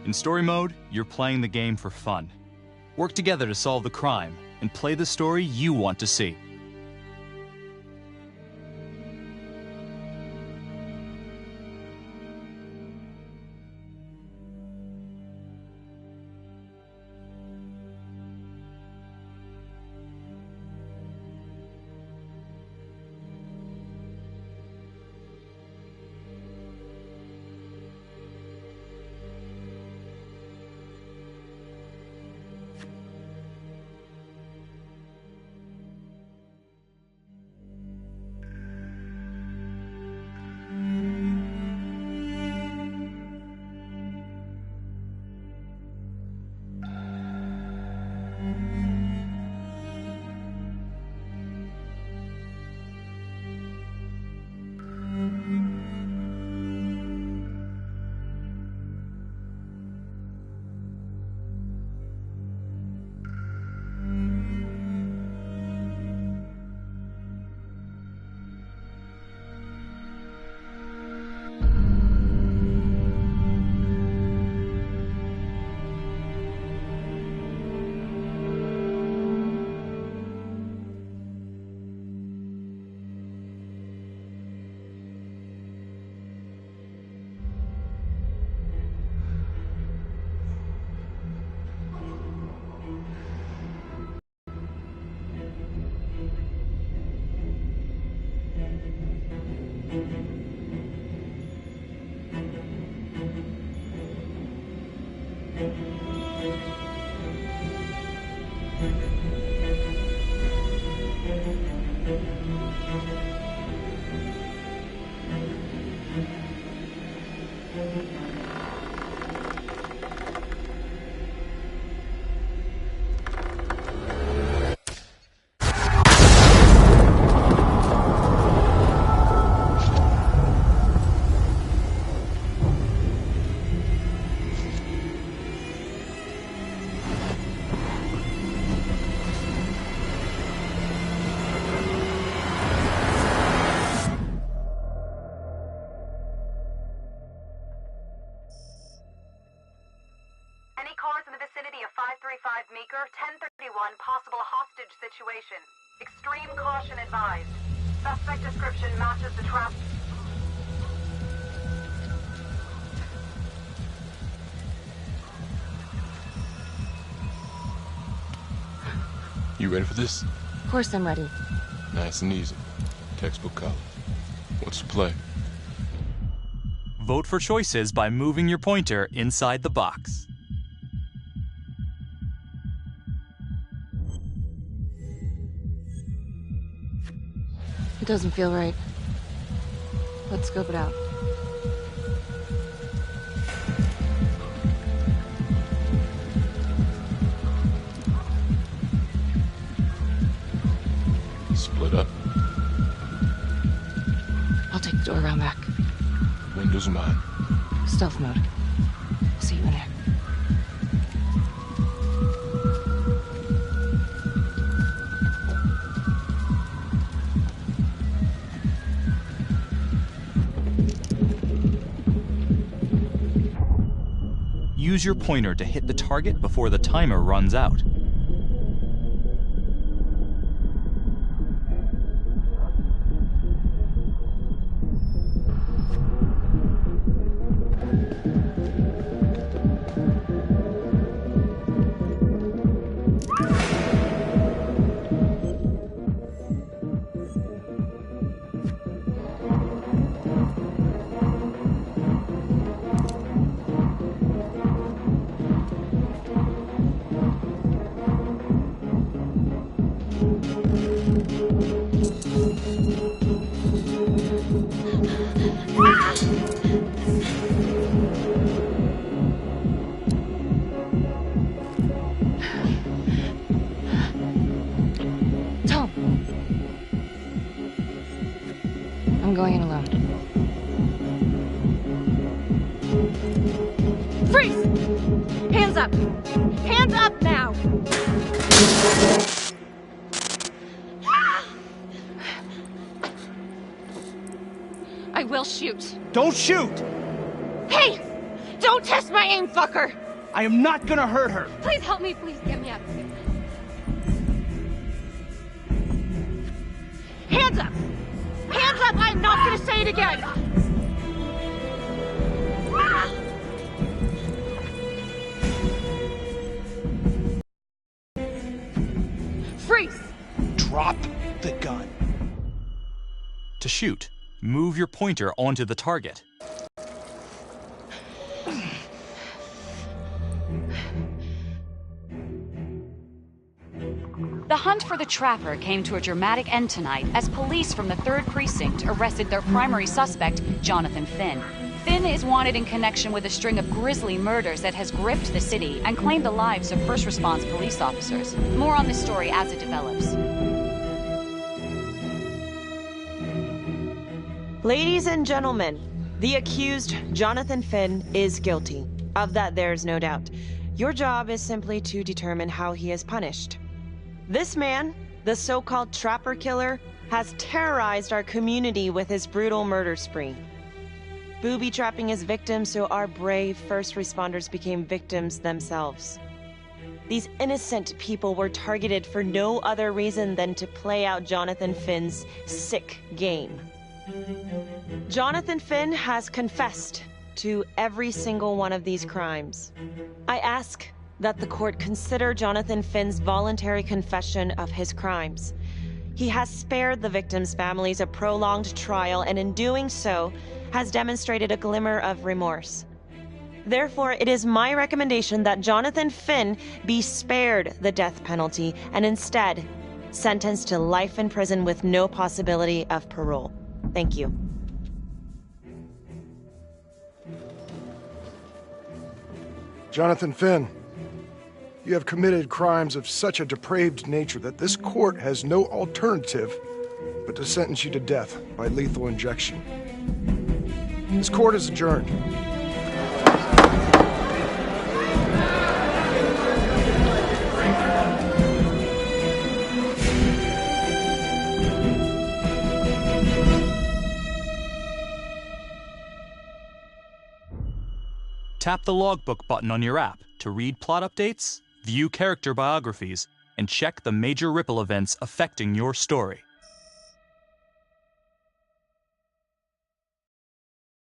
In story mode, you're playing the game for fun. Work together to solve the crime and play the story you want to see. Meeker, 1031, possible hostage situation. Extreme caution advised. Suspect description matches the trap. You ready for this? Of course I'm ready. Nice and easy. Textbook college. What's the play? Vote for choices by moving your pointer inside the box. It doesn't feel right. Let's scope it out. Split up. I'll take the door around back. Windows mine. Stealth mode. I'll see you in there. Use your pointer to hit the target before the timer runs out. I'm going in alone. Freeze! Hands up! Hands up now! I will shoot. Don't shoot! Hey! Don't test my aim, fucker! I am not gonna hurt her! Please help me, please get me out of here. Hands up! Hands up! I'm not gonna say it again! Freeze! Drop the gun. To shoot, move your pointer onto the target. The hunt for the Trapper came to a dramatic end tonight as police from the 3rd Precinct arrested their primary suspect, Jonathan Finn. Finn is wanted in connection with a string of grisly murders that has gripped the city and claimed the lives of first response police officers. More on this story as it develops. Ladies and gentlemen, the accused, Jonathan Finn, is guilty. Of that, there is no doubt. Your job is simply to determine how he is punished. This man, the so-called Trapper Killer, has terrorized our community with his brutal murder spree. Booby-trapping his victims so our brave first responders became victims themselves. These innocent people were targeted for no other reason than to play out Jonathan Finn's sick game. Jonathan Finn has confessed to every single one of these crimes. I ask that the court consider Jonathan Finn's voluntary confession of his crimes. He has spared the victims' families a prolonged trial, and in doing so, has demonstrated a glimmer of remorse. Therefore, it is my recommendation that Jonathan Finn be spared the death penalty and instead sentenced to life in prison with no possibility of parole. Thank you. Jonathan Finn, you have committed crimes of such a depraved nature that this court has no alternative but to sentence you to death by lethal injection. This court is adjourned. Tap the logbook button on your app to read plot updates, view character biographies, and check the major ripple events affecting your story.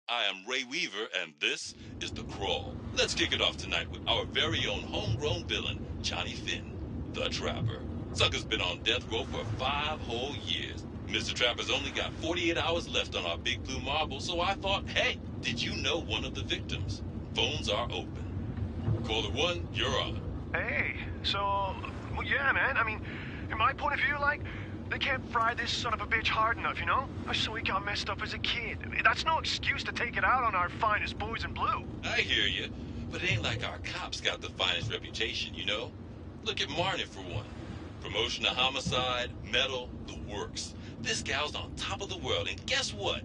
I am Ray Weaver, and this is The Crawl. Let's kick it off tonight with our very own homegrown villain, Johnny Finn, the Trapper. Sucker's been on death row for 5 whole years. Mr. Trapper's only got 48 hours left on our big blue marble, so I thought, hey, did you know one of the victims? Phones are open. Caller 1, you're on. Hey, so, well, yeah, man, I mean, in my point of view, like, they can't fry this son of a bitch hard enough, you know? So he got messed up as a kid. That's no excuse to take it out on our finest boys in blue. I hear you, but it ain't like our cops got the finest reputation, you know? Look at Marnie for one. Promotion to homicide, medal, the works. This gal's on top of the world, and guess what?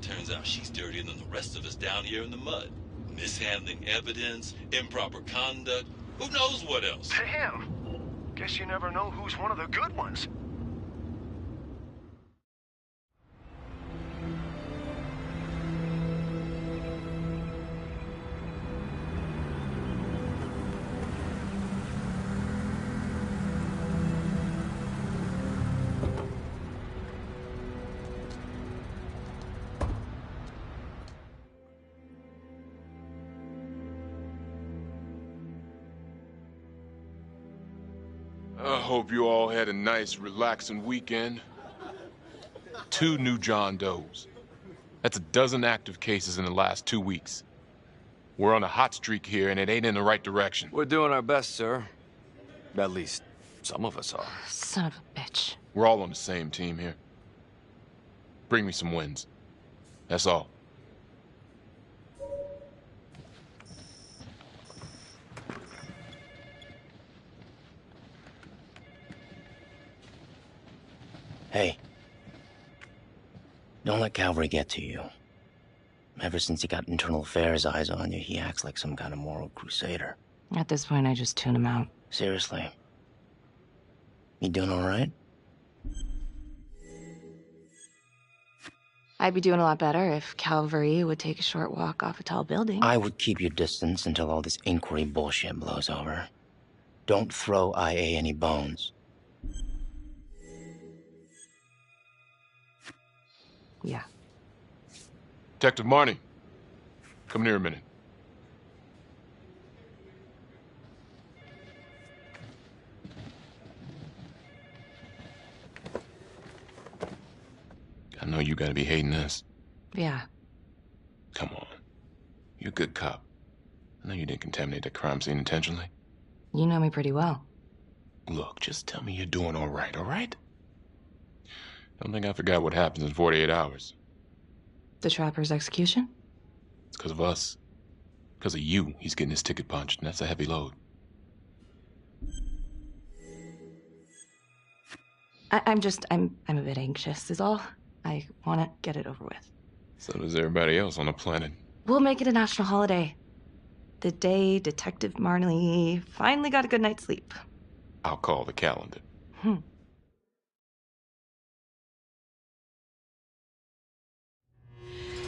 Turns out she's dirtier than the rest of us down here in the mud. Mishandling evidence, improper conduct, who knows what else? Damn. Guess you never know who's one of the good ones. I hope you all had a nice, relaxing weekend. 2 new John Does. That's a dozen active cases in the last 2 weeks. We're on a hot streak here, and it ain't in the right direction. We're doing our best, sir. At least, some of us are. Son of a bitch. We're all on the same team here. Bring me some wins. That's all. Hey, don't let Calvary get to you. Ever since he got internal affairs eyes on you, he acts like some kind of moral crusader. At this point, I just tune him out. Seriously. You doing all right? I'd be doing a lot better if Calvary would take a short walk off a tall building. I would keep your distance until all this inquiry bullshit blows over. Don't throw IA any bones. Yeah. Detective Marnie, come here a minute. I know you gotta be hating this. Yeah. Come on. You're a good cop. I know you didn't contaminate the crime scene intentionally. You know me pretty well. Look, just tell me you're doing all right? Don't think I forgot what happens in 48 hours. The Trapper's execution? It's because of us. Because of you, he's getting his ticket punched, and that's a heavy load. I'm a bit anxious is all. I want to get it over with. So does everybody else on the planet. We'll make it a national holiday. The day Detective Marley finally got a good night's sleep. I'll call the calendar.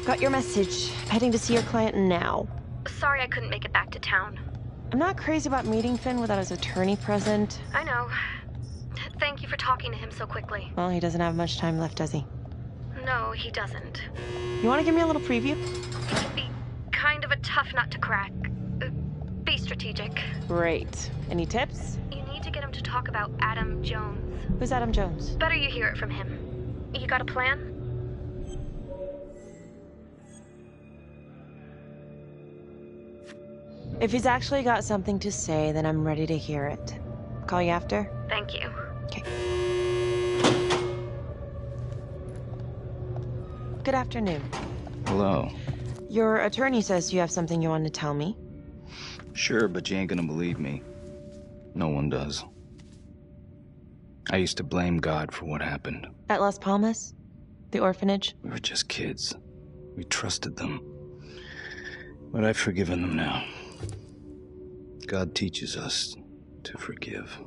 Got your message. Heading to see your client now. Sorry I couldn't make it back to town. I'm not crazy about meeting Finn without his attorney present. I know. Thank you for talking to him so quickly. Well, he doesn't have much time left, does he? No, he doesn't. You want to give me a little preview? It can be kind of a tough nut to crack. Be strategic. Great. Any tips? You need to get him to talk about Adam Jones. Who's Adam Jones? Better you hear it from him. You got a plan? If he's actually got something to say, then I'm ready to hear it. Call you after? Thank you. Okay. Good afternoon. Hello. Your attorney says you have something you want to tell me. Sure, but you ain't gonna believe me. No one does. I used to blame God for what happened. At Las Palmas? The orphanage? We were just kids. We trusted them. But I've forgiven them now. God teaches us to forgive.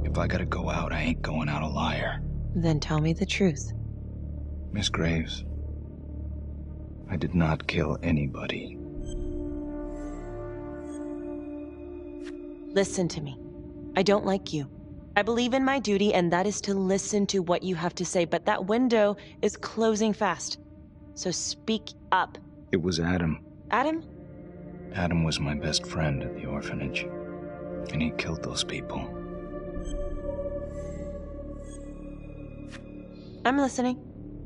If I gotta go out, I ain't going out a liar. Then tell me the truth. Miss Graves, I did not kill anybody. Listen to me. I don't like you. I believe in my duty, and that is to listen to what you have to say, but that window is closing fast. So speak up. It was Adam. Adam? Adam was my best friend at the orphanage, and he killed those people. I'm listening,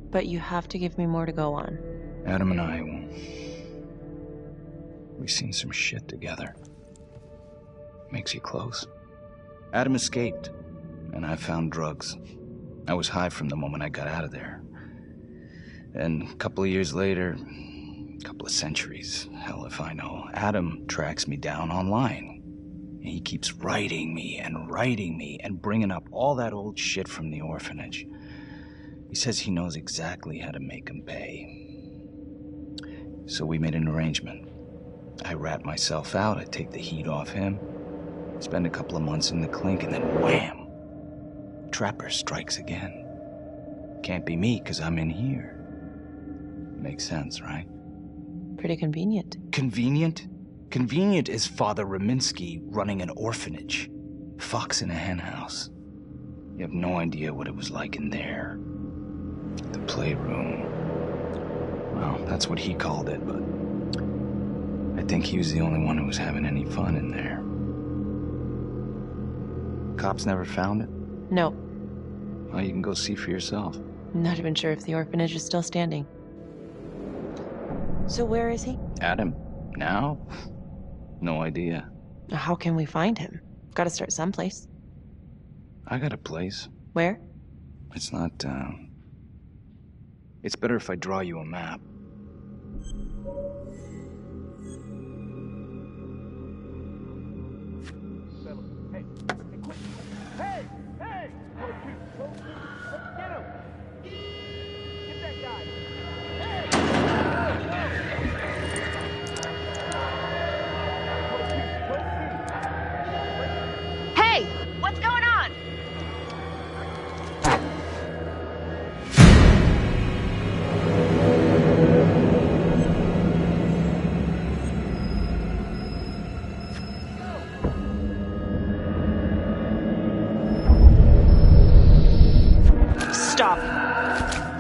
but you have to give me more to go on. Adam and I, we've seen some shit together. Makes you close. Adam escaped, and I found drugs. I was high from the moment I got out of there. And a couple of years later, a couple of centuries, hell if I know, Adam tracks me down online. And he keeps writing me and bringing up all that old shit from the orphanage. He says he knows exactly how to make him pay. So we made an arrangement. I rat myself out, I take the heat off him, spend a couple of months in the clink, and then wham! Trapper strikes again. Can't be me, 'cause I'm in here. Makes sense, right? Pretty convenient. Convenient? Convenient is Father Raminsky running an orphanage. Fox in a henhouse. You have no idea what it was like in there. The playroom. Well, that's what he called it, but I think he was the only one who was having any fun in there. Cops never found it? No. Well, you can go see for yourself. I'm not even sure if the orphanage is still standing. So where is he? Adam? Now? No idea. How can we find him? Gotta start someplace. I got a place. Where? It's not, It's better if I draw you a map. Hey! What's going on?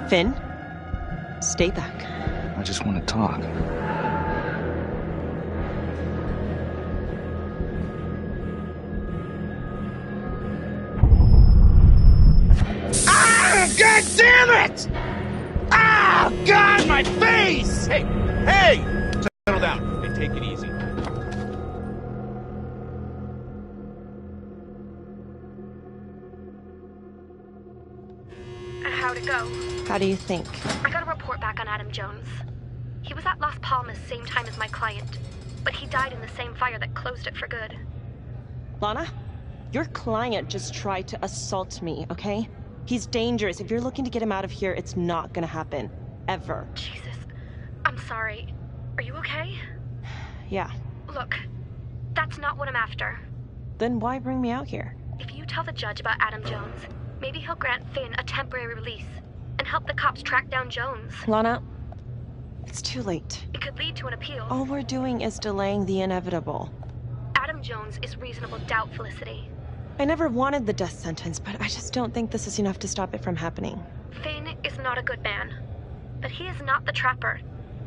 Finn, stay back. I just want to talk. Ah! God damn it! Ah! God, my face! Hey! Hey! Settle down and take it easy. How'd it go? How do you think? I got a report back on Adam Jones. He was at Las Palmas same time as my client, but he died in the same fire that closed it for good. Lana, your client just tried to assault me, okay? He's dangerous. If you're looking to get him out of here, it's not gonna happen. Ever. Jesus. I'm sorry. Are you okay? Yeah. Look, that's not what I'm after. Then why bring me out here? If you tell the judge about Adam Jones, maybe he'll grant Finn a temporary release and help the cops track down Jones. Lana, it's too late. It could lead to an appeal. All we're doing is delaying the inevitable. Adam Jones is reasonable doubt, Felicity. I never wanted the death sentence, but I just don't think this is enough to stop it from happening. Finn is not a good man, but he is not the Trapper.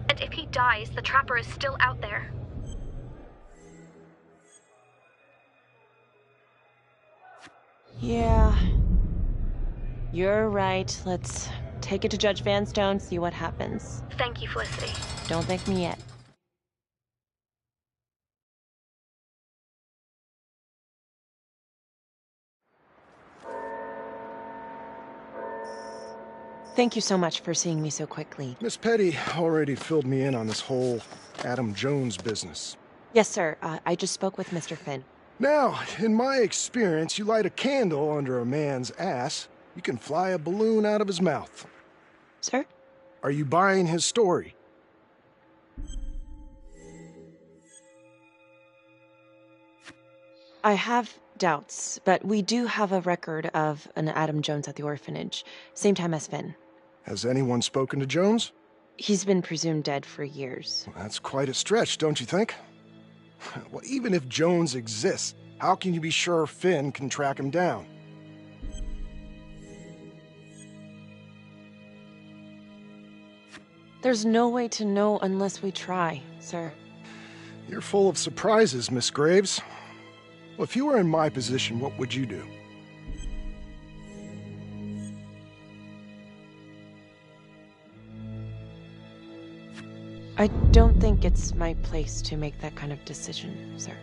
And if he dies, the Trapper is still out there. Yeah. You're right. Let's take it to Judge Vanstone, see what happens. Thank you, Felicity. Don't thank me yet. Thank you so much for seeing me so quickly. Miss Petty already filled me in on this whole Adam Jones business. Yes, sir. I just spoke with Mr. Finn. Now, in my experience, you light a candle under a man's ass, you can fly a balloon out of his mouth. Sir? Are you buying his story? I have doubts, but we do have a record of an Adam Jones at the orphanage, same time as Finn. Has anyone spoken to Jones? He's been presumed dead for years. Well, that's quite a stretch, don't you think? Well, even if Jones exists, how can you be sure Finn can track him down? There's no way to know unless we try, sir. You're full of surprises, Miss Graves. Well, if you were in my position, what would you do? I don't think it's my place to make that kind of decision, sir.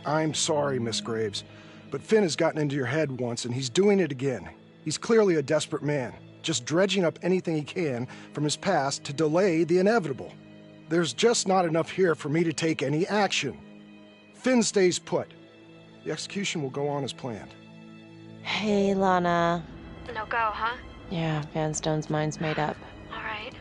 I'm sorry, Miss Graves, but Finn has gotten into your head once, and he's doing it again. He's clearly a desperate man, just dredging up anything he can from his past to delay the inevitable. There's just not enough here for me to take any action. Finn stays put. The execution will go on as planned. Hey, Lana. No go, huh? Yeah, Vanstone's mind's made up. All right.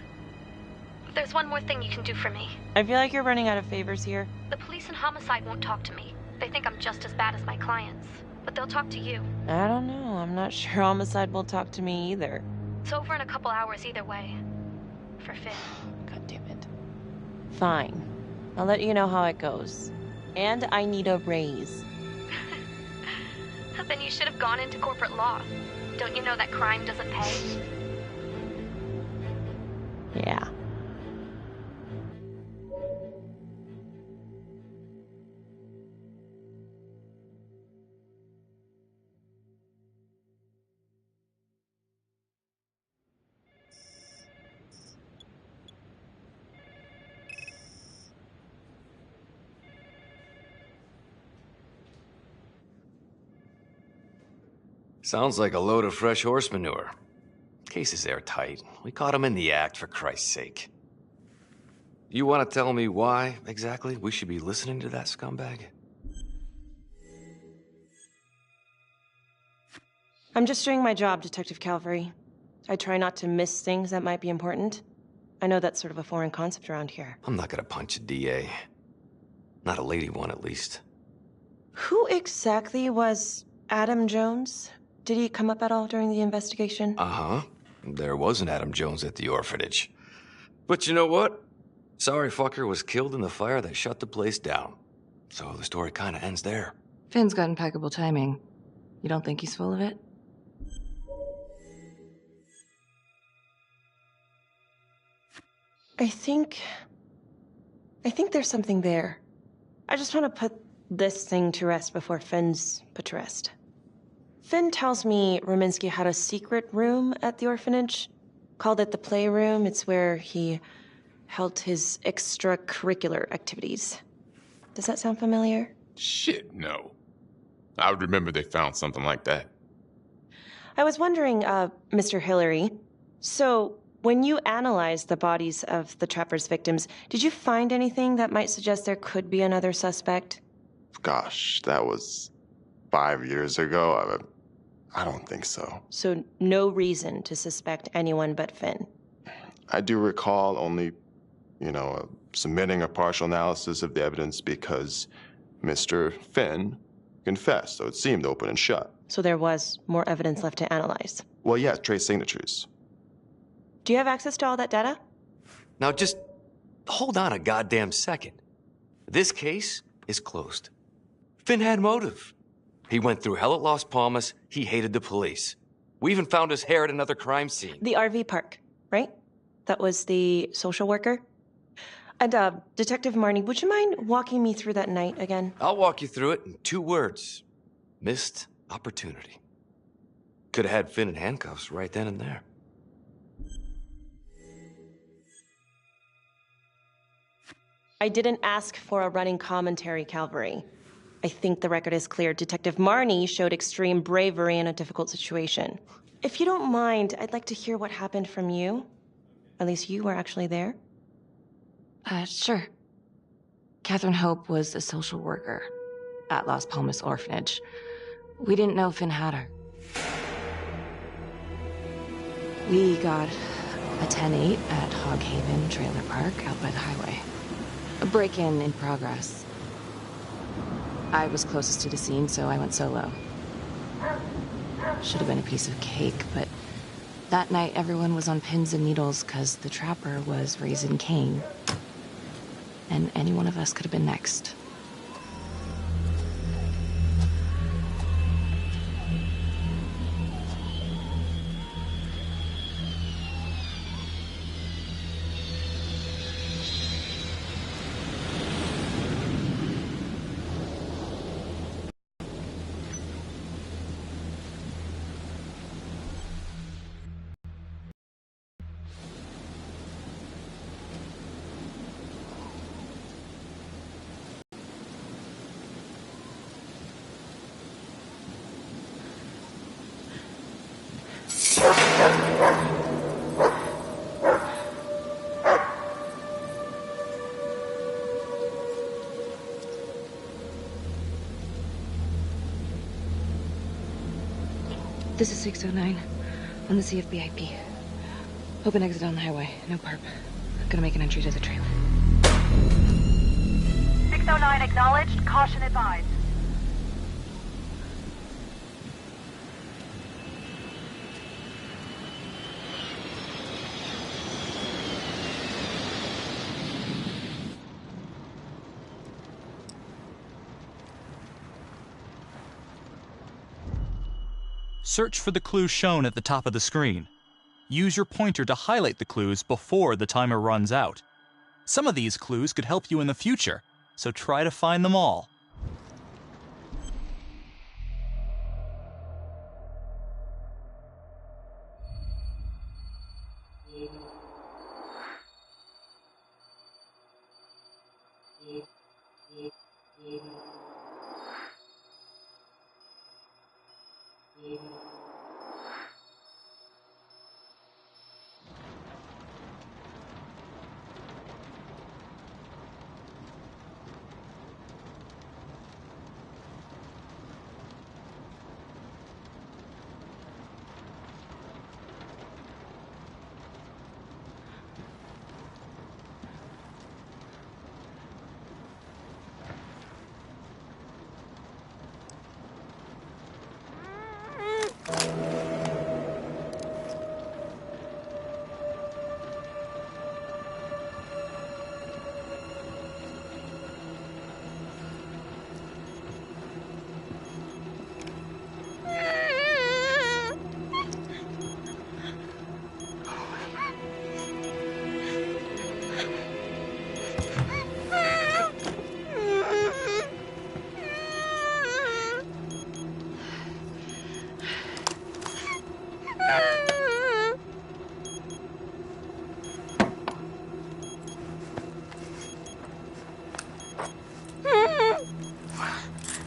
There's one more thing you can do for me. I feel like you're running out of favors here. The police and homicide won't talk to me. They think I'm just as bad as my clients. But they'll talk to you. I don't know. I'm not sure homicide will talk to me either. It's over in a couple hours either way. For Finn. God damn it. Fine. I'll let you know how it goes. And I need a raise. Then you should have gone into corporate law. Don't you know that crime doesn't pay? Yeah. Sounds like a load of fresh horse manure. Case is airtight. We caught him in the act, for Christ's sake. You want to tell me why, exactly, we should be listening to that scumbag? I'm just doing my job, Detective Calvary. I try not to miss things that might be important. I know that's sort of a foreign concept around here. I'm not gonna punch a DA. Not a lady one, at least. Who exactly was Adam Jones? Did he come up at all during the investigation? Uh-huh. There was an Adam Jones at the orphanage. But you know what? Sorry fucker was killed in the fire that shut the place down. So the story kinda ends there. Finn's got impeccable timing. You don't think he's full of it? I think there's something there. I just want to put this thing to rest before Finn's put to rest. Finn tells me Rominsky had a secret room at the orphanage. Called it the playroom. It's where he held his extracurricular activities. Does that sound familiar? Shit, no. I would remember they found something like that. I was wondering, Mr. Hillary, so when you analyzed the bodies of the Trapper's victims, did you find anything that might suggest there could be another suspect? Gosh, that was 5 years ago. I don't think so. So no reason to suspect anyone but Finn? I do recall only, submitting a partial analysis of the evidence because Mr. Finn confessed, so it seemed open and shut. So there was more evidence left to analyze? Well, yeah, trace signatures. Do you have access to all that data? Now just hold on a goddamn second. This case is closed. Finn had motive. He went through hell at Las Palmas. He hated the police. We even found his hair at another crime scene. The RV park, right? That was the social worker? And, Detective Marnie, would you mind walking me through that night again? I'll walk you through it in 2 words. Missed opportunity. Could have had Finn in handcuffs right then and there. I didn't ask for a running commentary, Calvary. I think the record is clear. Detective Marnie showed extreme bravery in a difficult situation. If you don't mind, I'd like to hear what happened from you. At least you were actually there. Sure. Catherine Hope was a social worker at Las Palmas Orphanage. We didn't know Finn had her. We got a 10-8 at Hog Haven Trailer Park out by the highway. A break-in in progress. I was closest to the scene, so I went solo. Should have been a piece of cake, but that night everyone was on pins and needles because the Trapper was raising Cain. And any one of us could have been next. This is 609 on the CFBIP. Open exit on the highway. No perp. Gonna make an entry to the trailer. 609 acknowledged. Caution advised. Search for the clues shown at the top of the screen. Use your pointer to highlight the clues before the timer runs out. Some of these clues could help you in the future, so try to find them all.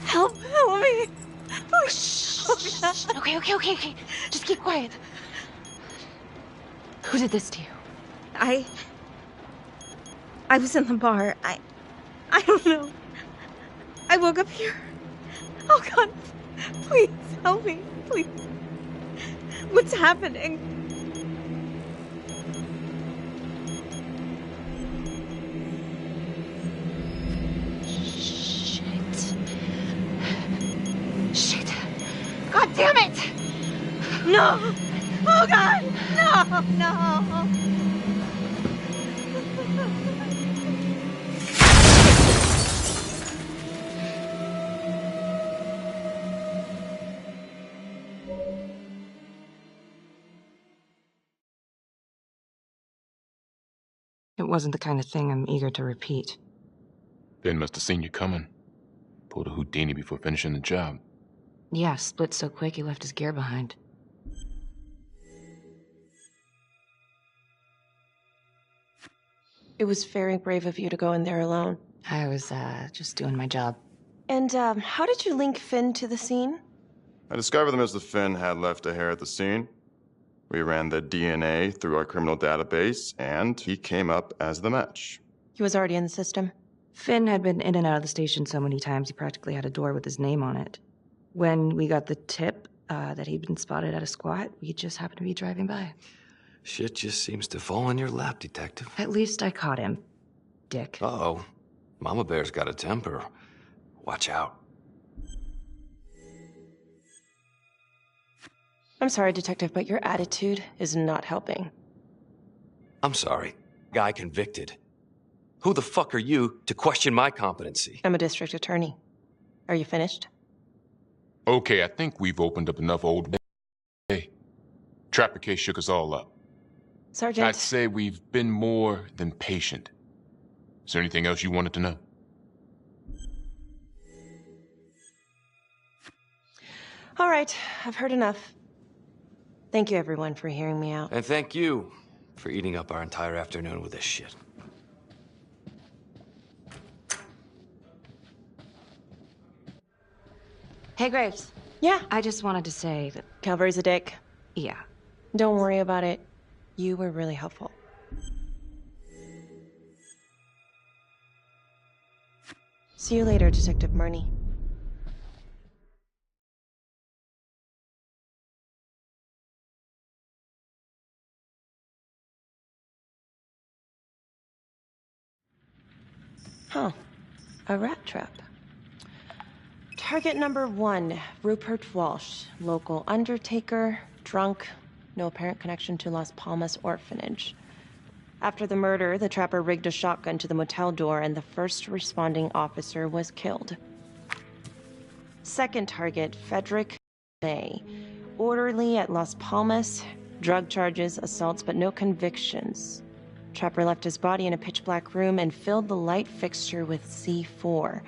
Help me. Oh, shh. Okay. Just keep quiet. Who did this to you? I was in the bar. I don't know. I woke up here. Oh, God. Please, help me. Please. What's happening? Shit. God damn it! No! Oh, God! No! It wasn't the kind of thing I'm eager to repeat. Finn must have seen you coming. Pulled a Houdini before finishing the job. Yeah, split so quick he left his gear behind. It was very brave of you to go in there alone. I was, just doing my job. And, how did you link Finn to the scene? I discovered that Mr. Finn had left a hair at the scene. We ran the DNA through our criminal database, and he came up as the match. He was already in the system. Finn had been in and out of the station so many times he practically had a door with his name on it. When we got the tip that he'd been spotted at a squat, we just happened to be driving by. Shit just seems to fall in your lap, Detective. At least I caught him, dick. Uh-oh. Mama Bear's got a temper. Watch out. I'm sorry, Detective, but your attitude is not helping. I'm sorry. Guy convicted. Who the fuck are you to question my competency? I'm a district attorney. Are you finished? Okay, I think we've opened up enough old day. Trapper case shook us all up. Sergeant. I'd say we've been more than patient. Is there anything else you wanted to know? All right, I've heard enough. Thank you, everyone, for hearing me out. And thank you for eating up our entire afternoon with this shit. Hey, Graves. Yeah? I just wanted to say that... Calvary's a dick. Yeah. Don't worry about it. You were really helpful. See you later, Detective Marnie. Huh. A rat trap. Target number 1, Rupert Walsh, local undertaker, drunk, no apparent connection to Las Palmas orphanage. After the murder, the trapper rigged a shotgun to the motel door and the first responding officer was killed. Second target, Frederick May, orderly at Las Palmas, drug charges, assaults, but no convictions. Trapper left his body in a pitch-black room and filled the light fixture with C4.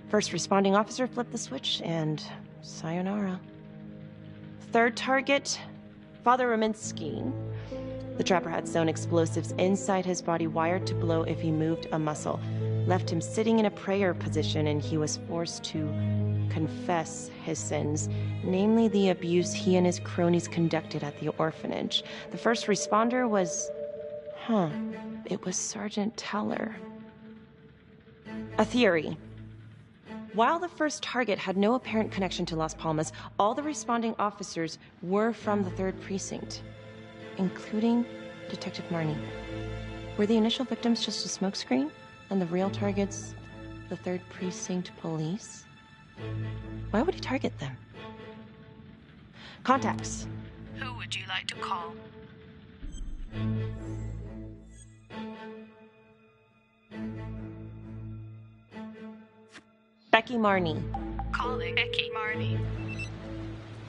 First responding officer flipped the switch, and sayonara. Third target, Father Rominsky. The trapper had sewn explosives inside his body, wired to blow if he moved a muscle. Left him sitting in a prayer position, and he was forced to confess his sins, namely the abuse he and his cronies conducted at the orphanage. The first responder was... it was Sergeant Teller. A theory. While the first target had no apparent connection to Las Palmas, all the responding officers were from the 3rd Precinct, including Detective Marnie. Were the initial victims just a smokescreen, and the real targets the 3rd Precinct police? Why would he target them? Contacts. Who would you like to call? Becky Marnie. Calling Becky Marnie.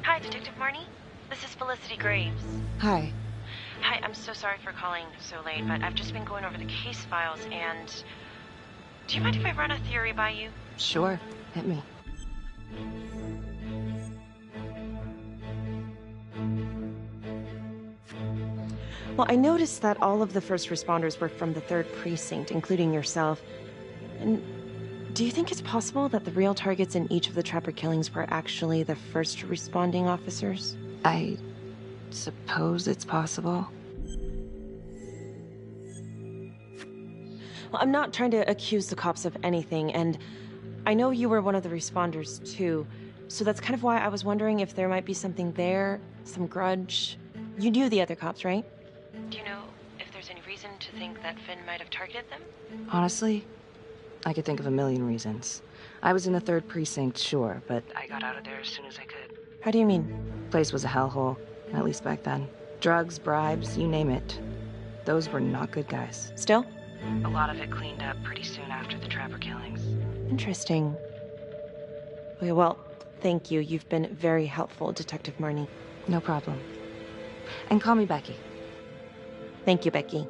Hi, Detective Marnie. This is Felicity Graves. Hi. Hi, I'm so sorry for calling so late, but I've just been going over the case files, and Do you mind if I run a theory by you? Sure, hit me. Well, I noticed that all of the first responders were from the 3rd Precinct, including yourself. And do you think it's possible that the real targets in each of the Trapper killings were actually the first responding officers? I suppose it's possible. Well, I'm not trying to accuse the cops of anything, and I know you were one of the responders too, so that's kind of why I was wondering if there might be something there, some grudge. You knew the other cops, right? Do you know if there's any reason to think that Finn might have targeted them? Honestly, I could think of a million reasons. I was in the 3rd Precinct, sure, but I got out of there as soon as I could. How do you mean? Place was a hellhole, at least back then. Drugs, bribes, you name it. Those were not good guys. Still? A lot of it cleaned up pretty soon after the Trapper killings. Interesting. Okay, well, thank you. You've been very helpful, Detective Marnie. No problem. And call me Becky. Thank you, Becky.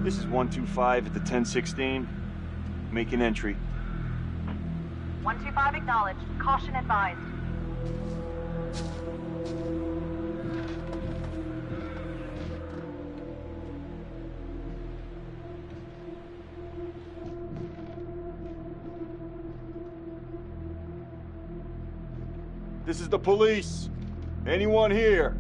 This is 125 at the 1016. Make an entry. 125 acknowledged. Caution advised. This is the police. Anyone here?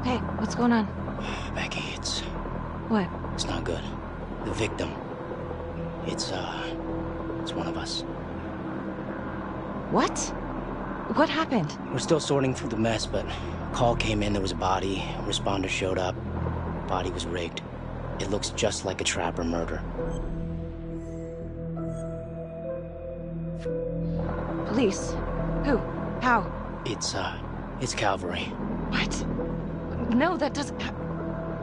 Hey, what's going on? Becky, it's... What? It's not good. The victim. It's one of us. What? What happened? We're still sorting through the mess, but a call came in, there was a body. A responder showed up. Body was rigged. It looks just like a Trapper murder. Police? Who? How? It's Calvary. What? No, that doesn't...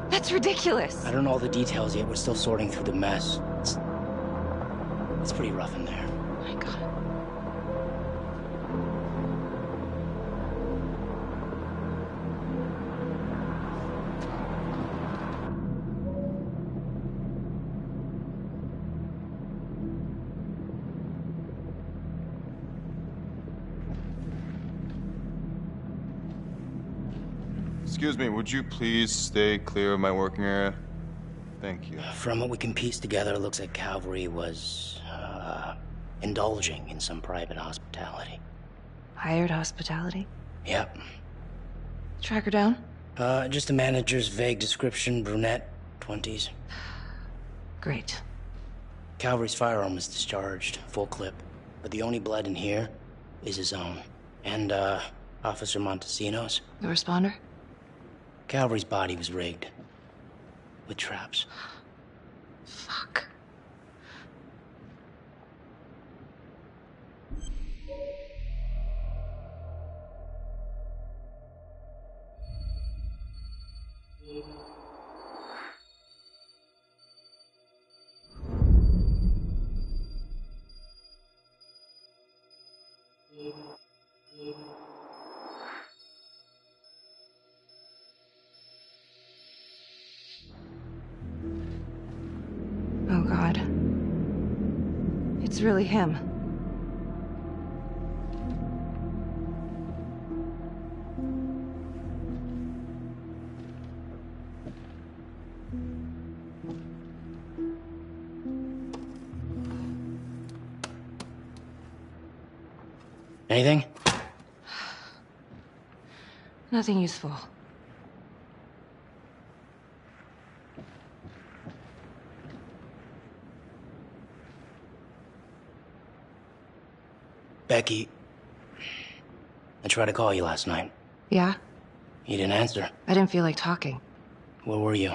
That's ridiculous. I don't know all the details yet. We're still sorting through the mess. It's pretty rough in there. Oh my God. Excuse me, would you please stay clear of my working area? Thank you. From what we can piece together, it looks like Calvary was, indulging in some private hospitality. Hired hospitality? Yep. Track her down? Just a manager's vague description, brunette, 20s. Great. Calvary's firearm was discharged, full clip. But the only blood in here is his own. And, Officer Montesino's. The responder? Calvary's body was rigged. With traps. Fuck. Oh, God. It's really him. Anything? Nothing useful. Becky, I tried to call you last night. Yeah? You didn't answer. I didn't feel like talking. Where were you?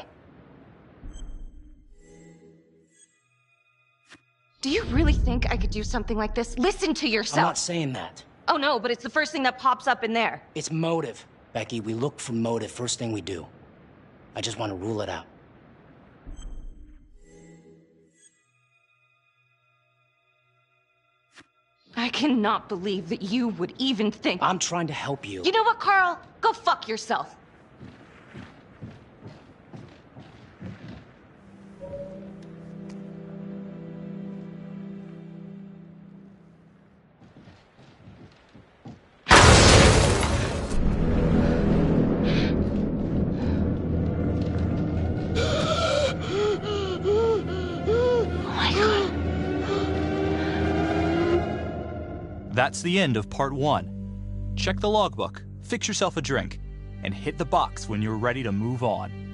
Do you really think I could do something like this? Listen to yourself! I'm not saying that. Oh no, but it's the first thing that pops up in there. It's motive. Becky, we look for motive first thing we do. I just want to rule it out. I cannot believe that you would even think... I'm trying to help you. You know what, Carl? Go fuck yourself. That's the end of part 1. Check the logbook, fix yourself a drink, and hit the box when you're ready to move on.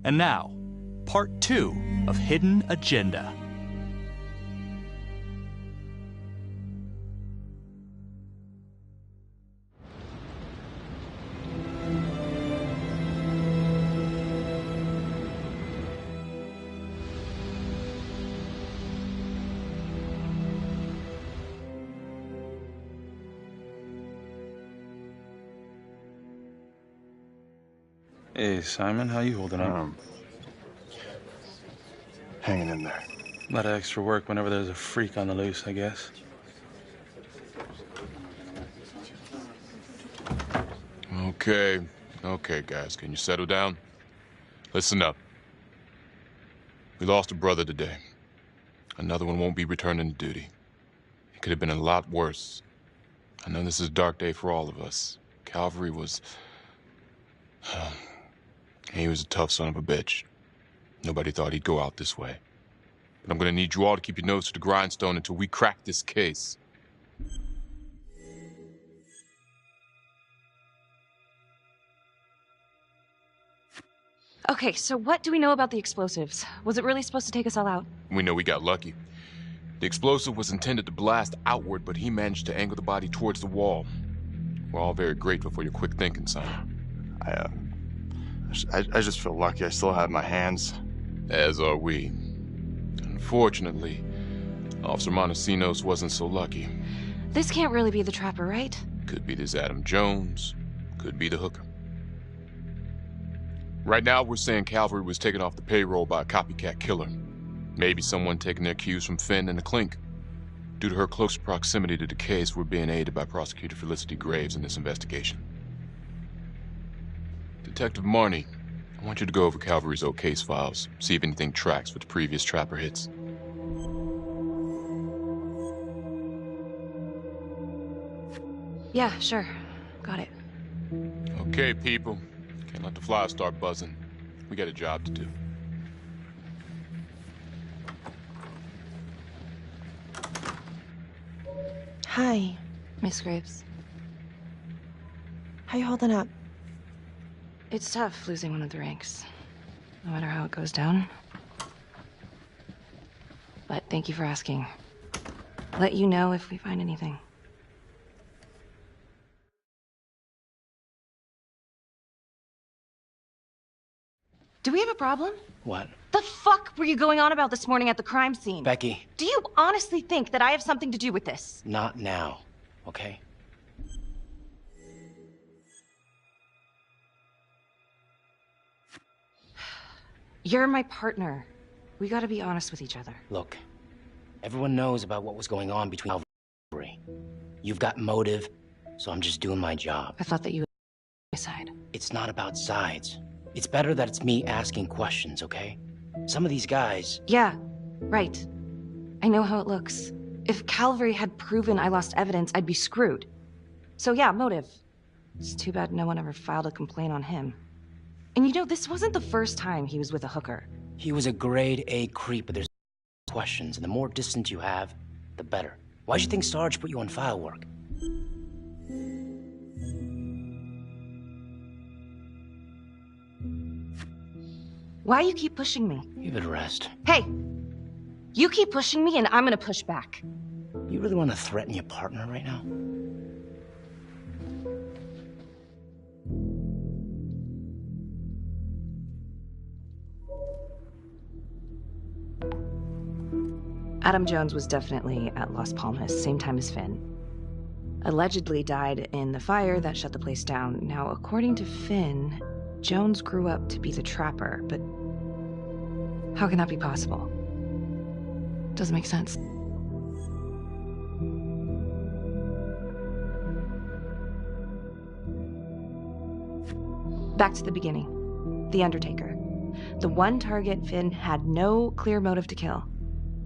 And now, part 2 of Hidden Agenda. Hey, Simon, how you holding up? Hanging in there. A lot of extra work whenever there's a freak on the loose, I guess. Okay, guys, can you settle down? Listen up. We lost a brother today. Another one won't be returning to duty. It could have been a lot worse. I know this is a dark day for all of us. Calvary was... he was a tough son of a bitch. Nobody thought he'd go out this way. But I'm gonna need you all to keep your nose to the grindstone until we crack this case. Okay, so what do we know about the explosives? Was it really supposed to take us all out? We know we got lucky. The explosive was intended to blast outward, but he managed to angle the body towards the wall. We're all very grateful for your quick thinking, son. I just feel lucky I still have my hands. As are we. Unfortunately, Officer Montesinos wasn't so lucky. This can't really be the Trapper, right? Could be this Adam Jones. Could be the hooker. Right now, we're saying Calvary was taken off the payroll by a copycat killer. Maybe someone taking their cues from Finn and the Clink. Due to her close proximity to the case, we're being aided by Prosecutor Felicity Graves in this investigation. Detective Marnie, I want you to go over Calvary's old case files, see if anything tracks with the previous Trapper hits. Yeah, sure. Got it. Okay, people. Can't let the flies start buzzing. We got a job to do. Hi. Miss Graves. How you holding up? It's tough losing one of the ranks, no matter how it goes down. But thank you for asking. Let you know if we find anything. Do we have a problem? What? The fuck were you going on about this morning at the crime scene? Becky. Do you honestly think that I have something to do with this? Not now, okay? You're my partner. We gotta be honest with each other. Look, everyone knows about what was going on between Calvary. You've got motive, so I'm just doing my job. I thought that you would decide. It's not about sides. It's better that it's me asking questions, okay? Some of these guys... Yeah, right. I know how it looks. If Calvary had proven I lost evidence, I'd be screwed. So yeah, motive. It's too bad no one ever filed a complaint on him. And you know, this wasn't the first time he was with a hooker. He was a grade A creep, but there's questions, and the more distance you have, the better. Why'd you think Sarge put you on file work? Why you keep pushing me? Give it a rest. Hey! You keep pushing me and I'm gonna push back. You really want to threaten your partner right now? Adam Jones was definitely at Las Palmas, same time as Finn. Allegedly died in the fire that shut the place down. Now, according to Finn, Jones grew up to be the Trapper, but how can that be possible? Doesn't make sense. Back to the beginning. The Undertaker. The one target Finn had no clear motive to kill.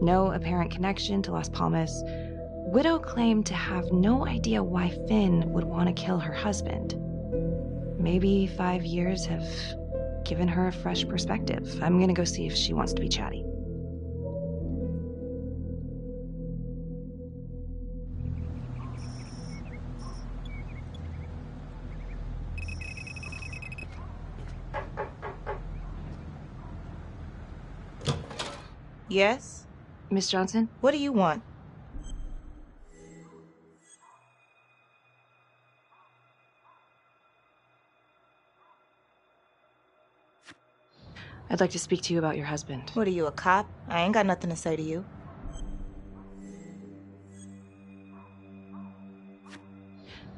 No apparent connection to Las Palmas. Widow claimed to have no idea why Finn would want to kill her husband. Maybe 5 years have given her a fresh perspective. I'm gonna go see if she wants to be chatty. Yes? Miss Johnson? What do you want? I'd like to speak to you about your husband. What are you, a cop? I ain't got nothing to say to you.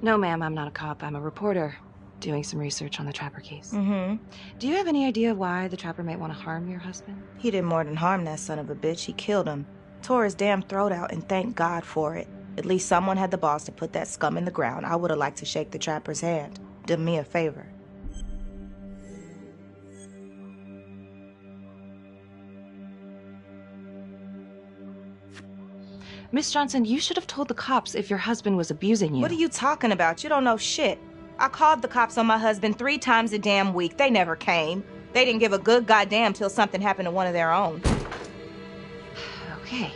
No, ma'am, I'm not a cop. I'm a reporter doing some research on the Trapper case. Mm-hmm. Do you have any idea why the Trapper might want to harm your husband? He did more than harm that son of a bitch. He killed him. Tore his damn throat out, and thank God for it. At least someone had the balls to put that scum in the ground. I would have liked to shake the Trapper's hand. Did me a favor. Miss Johnson, you should have told the cops if your husband was abusing you. What are you talking about? You don't know shit. I called the cops on my husband 3 times a damn week. They never came. They didn't give a good goddamn till something happened to one of their own. Okay.